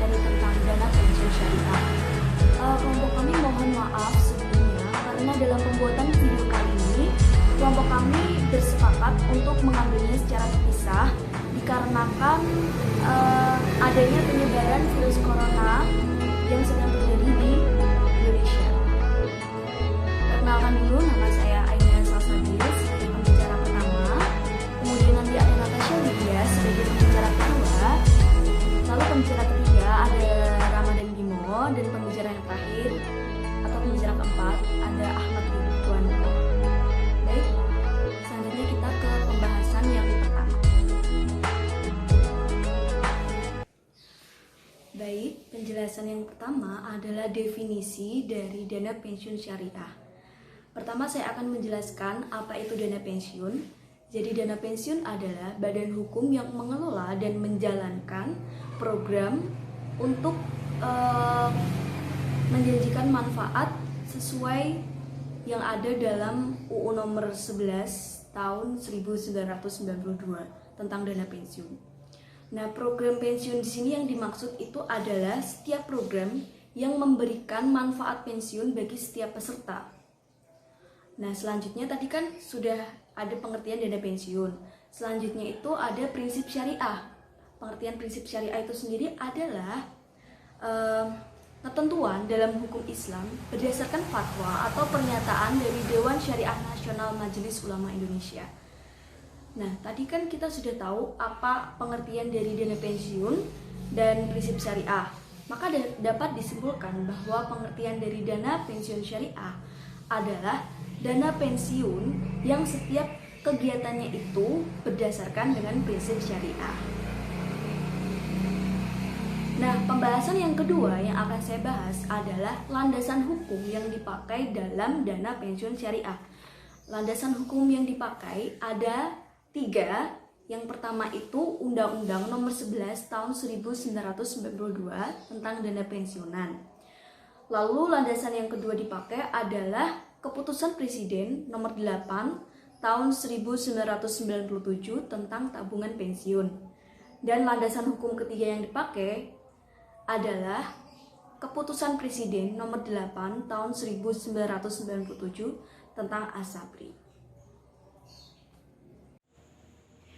materi tentang dana pensiun syariah. Kelompok kami mohon maaf sebelumnya karena dalam pembuatan video kali ini kelompok kami bersepakat untuk mengambilnya secara terpisah dikarenakan adanya penyebaran virus corona yang sedang terjadi di Indonesia. Perkenalkan dulu, nama saya Aina Salsabila sebagai pembicara pertama, kemudian nanti ada Natasha Lydia sebagai pembicara kedua, lalu pembicara ketiga ada Ramadan Bimo, dan pembicara yang terakhir atau pembicara keempat ada Ahmad Ridwanto. Baik, selanjutnya kita ke pembahasan yang pertama. Baik, penjelasan yang pertama adalah definisi dari dana pensiun syariah. Pertama, saya akan menjelaskan apa itu dana pensiun. Jadi dana pensiun adalah badan hukum yang mengelola dan menjalankan program untuk menjanjikan manfaat sesuai yang ada dalam UU nomor 11 tahun 1992 tentang dana pensiun. Nah, program pensiun di sini yang dimaksud itu adalah setiap program yang memberikan manfaat pensiun bagi setiap peserta. Nah, selanjutnya tadi kan sudah ada pengertian dana pensiun. Selanjutnya itu ada prinsip syariah. Pengertian prinsip syariah itu sendiri adalah ketentuan dalam hukum Islam berdasarkan fatwa atau pernyataan dari Dewan Syariah Nasional Majelis Ulama Indonesia. Nah, tadi kan kita sudah tahu apa pengertian dari dana pensiun dan prinsip syariah. Maka dapat disimpulkan bahwa pengertian dari dana pensiun syariah adalah dana pensiun yang setiap kegiatannya itu berdasarkan dengan prinsip syariah. Nah, pembahasan yang kedua yang akan saya bahas adalah landasan hukum yang dipakai dalam dana pensiun syariah. Landasan hukum yang dipakai ada 3. Yang pertama itu Undang-Undang Nomor 11 Tahun 1992 tentang dana pensiunan. Lalu landasan yang kedua dipakai adalah Keputusan Presiden Nomor 8 Tahun 1997 tentang tabungan pensiun. Dan landasan hukum ketiga yang dipakai adalah Keputusan Presiden Nomor 8 Tahun 1997 tentang As-Sabri.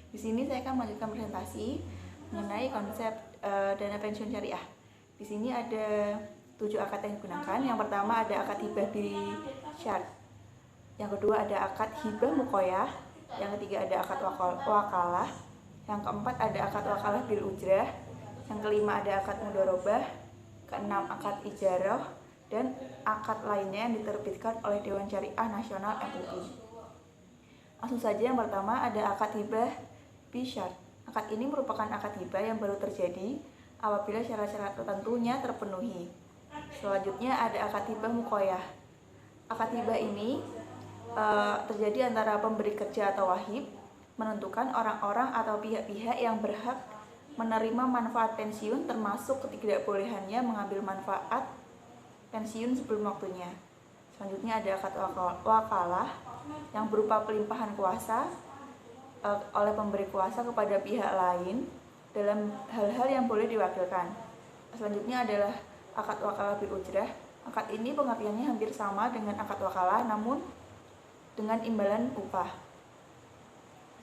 Di sini saya akan melanjutkan presentasi mengenai konsep dana pensiun syariah. Di sini ada 7 akad yang digunakan. Yang pertama ada akad hibah bi syart. Yang kedua ada akad hibah muqoyah. Yang ketiga ada akad wakalah. Yang keempat ada akad wakalah bil ujrah. Yang kelima ada akad mudharabah. Keenam akad ijarah, dan akad lainnya yang diterbitkan oleh Dewan Syariah Nasional MUI. Langsung saja, yang pertama ada akad hibah bi-syart. Akad ini merupakan akad hibah yang baru terjadi apabila syarat-syarat tertentunya terpenuhi. Selanjutnya ada akad hibah muqoyah. Akad hibah ini terjadi antara pemberi kerja atau wahib menentukan orang-orang atau pihak-pihak yang berhak menerima manfaat pensiun, termasuk ketidakbolehannya mengambil manfaat pensiun sebelum waktunya. Selanjutnya ada akad wakalah yang berupa pelimpahan kuasa oleh pemberi kuasa kepada pihak lain dalam hal-hal yang boleh diwakilkan. Selanjutnya adalah akad wakalah bil ujrah. Akad ini pengertiannya hampir sama dengan akad wakalah, namun dengan imbalan upah.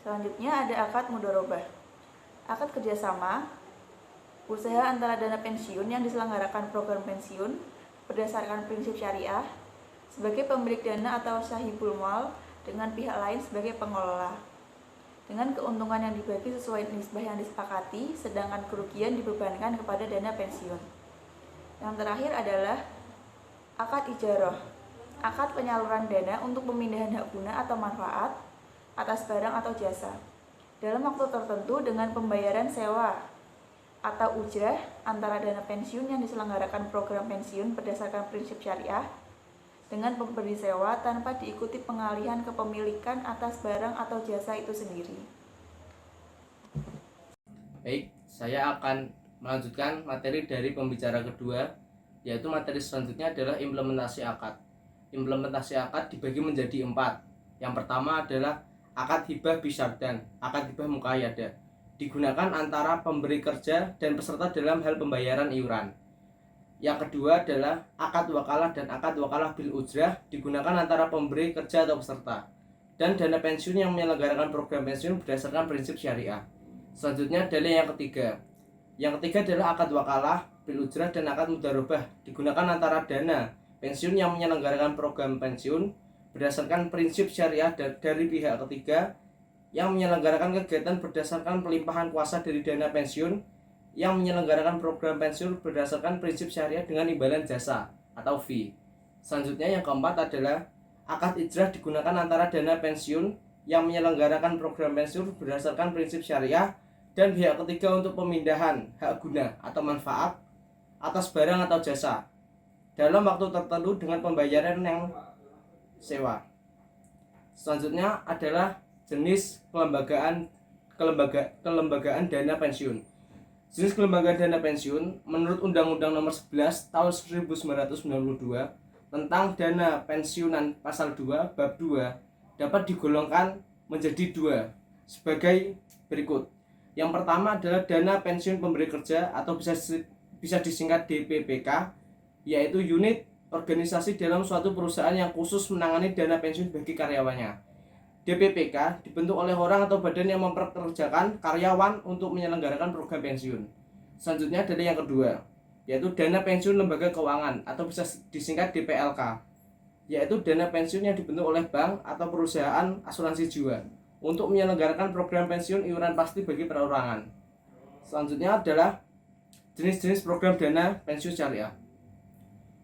Selanjutnya ada akad mudharabah. Akad kerjasama usaha antara dana pensiun yang diselenggarakan program pensiun berdasarkan prinsip syariah sebagai pemilik dana atau sahibul mal dengan pihak lain sebagai pengelola, dengan keuntungan yang dibagi sesuai nisbah yang disepakati, sedangkan kerugian dibebankan kepada dana pensiun. Yang terakhir adalah akad ijarah. Akad penyaluran dana untuk pemindahan hak guna atau manfaat atas barang atau jasa dalam waktu tertentu dengan pembayaran sewa atau ujrah antara dana pensiun yang diselenggarakan program pensiun berdasarkan prinsip syariah dengan pemberi sewa tanpa diikuti pengalihan kepemilikan atas barang atau jasa itu sendiri. Baik, saya akan melanjutkan materi dari pembicara kedua, yaitu materi selanjutnya adalah implementasi akad. Implementasi akad dibagi menjadi 4. Yang pertama adalah akad hibah bi syart dan akad hibah muqayyadah. digunakan antara pemberi kerja dan peserta dalam hal pembayaran iuran. Yang kedua adalah akad wakalah dan akad wakalah bil ujrah digunakan antara pemberi kerja atau peserta. Dan dana pensiun yang menyelenggarakan program pensiun berdasarkan prinsip syariah. Selanjutnya adalah yang ketiga. Yang ketiga adalah akad wakalah bil ujrah dan akad mudharabah digunakan antara dana pensiun yang menyelenggarakan program pensiun berdasarkan prinsip syariah dari pihak ketiga yang menyelenggarakan kegiatan berdasarkan pelimpahan kuasa dari dana pensiun yang menyelenggarakan program pensiun berdasarkan prinsip syariah dengan imbalan jasa atau fee. Selanjutnya yang keempat adalah akad ijrah digunakan antara dana pensiun yang menyelenggarakan program pensiun berdasarkan prinsip syariah dan pihak ketiga untuk pemindahan hak guna atau manfaat atas barang atau jasa dalam waktu tertentu dengan pembayaran yang sewa. Selanjutnya adalah jenis kelembagaan dana pensiun. Jenis kelembagaan dana pensiun menurut Undang-Undang Nomor 11 Tahun 1992 tentang dana pensiunan pasal 2 bab 2 dapat digolongkan menjadi dua sebagai berikut. Yang pertama adalah dana pensiun pemberi kerja atau bisa disingkat DPPK, yaitu unit organisasi dalam suatu perusahaan yang khusus menangani dana pensiun bagi karyawannya. DPPK dibentuk oleh orang atau badan yang memperkerjakan karyawan untuk menyelenggarakan program pensiun. Selanjutnya adalah yang kedua, yaitu dana pensiun lembaga keuangan atau bisa disingkat DPLK, yaitu dana pensiun yang dibentuk oleh bank atau perusahaan asuransi jiwa untuk menyelenggarakan program pensiun iuran pasti bagi perorangan. Selanjutnya adalah jenis-jenis program dana pensiun syariah.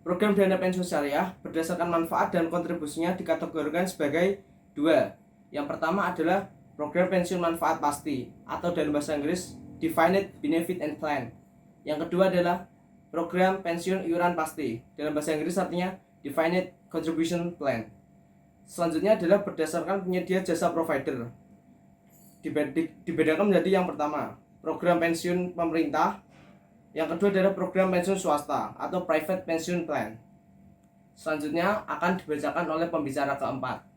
Program dana pensiun syariah berdasarkan manfaat dan kontribusinya dikategorikan sebagai dua. Yang pertama adalah program pensiun manfaat pasti atau dalam bahasa Inggris Defined Benefit and Plan. Yang kedua adalah program pensiun iuran pasti, dalam bahasa Inggris artinya Defined Contribution Plan. Selanjutnya adalah berdasarkan penyedia jasa provider. Dibedakan menjadi yang pertama program pensiun pemerintah, yang kedua adalah program pensiun swasta atau Private Pension Plan. Selanjutnya akan dibacakan oleh pembicara keempat.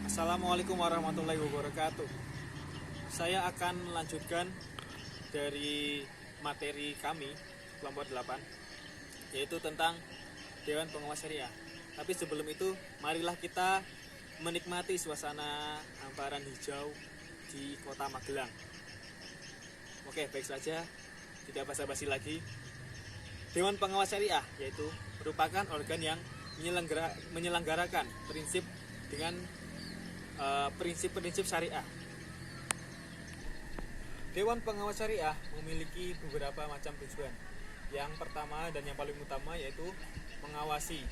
Assalamualaikum warahmatullahi wabarakatuh. Saya akan melanjutkan dari materi kami kelompok 8, yaitu tentang Dewan Pengawas Syariah. Tapi sebelum itu, marilah kita menikmati suasana hamparan hijau di Kota Magelang. Oke, baik saja, tidak basa-basi lagi. Dewan Pengawas Syariah yaitu merupakan organ yang menyelenggarakan prinsip dengan prinsip-prinsip syariah. Dewan Pengawas Syariah memiliki beberapa macam tujuan. Yang pertama dan yang paling utama yaitu mengawasi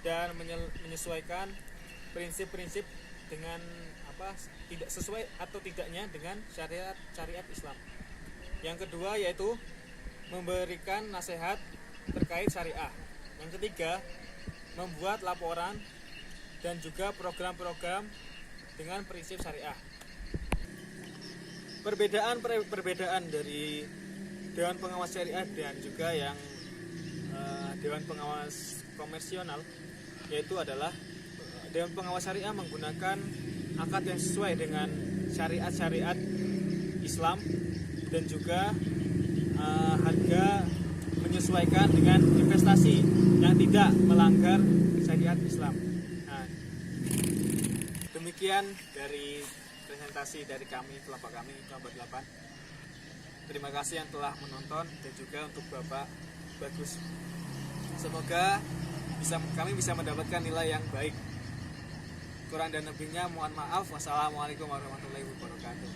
dan menyesuaikan prinsip-prinsip dengan tidak sesuai atau tidaknya dengan syariat Islam. Yang kedua yaitu memberikan nasihat terkait syariah. Yang ketiga, membuat laporan dan juga program-program dengan prinsip syariah. Perbedaan dari Dewan Pengawas Syariah dan juga yang Dewan Pengawas Komersional yaitu adalah Dewan Pengawas Syariah menggunakan akad yang sesuai dengan syariat-syariat Islam dan juga harga menyesuaikan dengan investasi yang tidak melanggar syariat Islam. Nah, demikian dari presentasi dari kelompok 8. Terima kasih yang telah menonton dan juga untuk Bapak Bagus. Semoga kami bisa mendapatkan nilai yang baik. Kurang dan lebihnya mohon maaf. Wassalamualaikum warahmatullahi wabarakatuh.